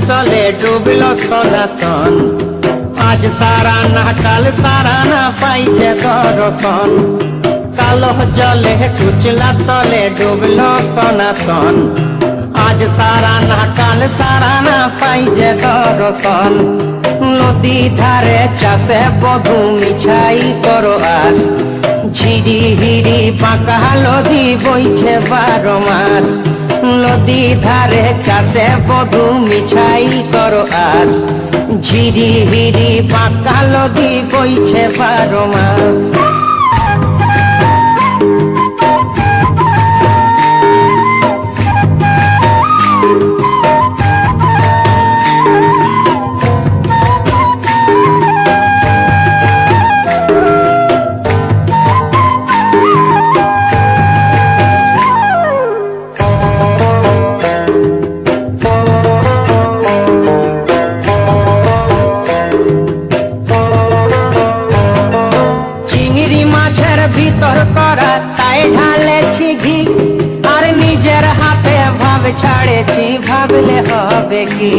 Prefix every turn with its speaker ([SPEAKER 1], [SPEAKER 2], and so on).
[SPEAKER 1] তলে ডুবলো সনাতন। আজ সারা না কাল সারা না পাইছে দর্শন। কালো জলে কুচলা তলে ডুবলো সনাতন। আজ সারা না কাল সারা না পাইছে দর্শন। নদী ধারে চাষে বধু মিছাই করো আস। ঝিরি হিরি পাকা নদী বইছে 12 মাস। নদী ধারে চাষে বধু মিছাই করো আস। ঝিরি হিরি পাকা নদী বইছে 12 মাস। ভিতর করা তাই ঢালেছি ঘি। আর নিজের হাতে ভাব ছাড়েছি, ভাবলে হবে কি।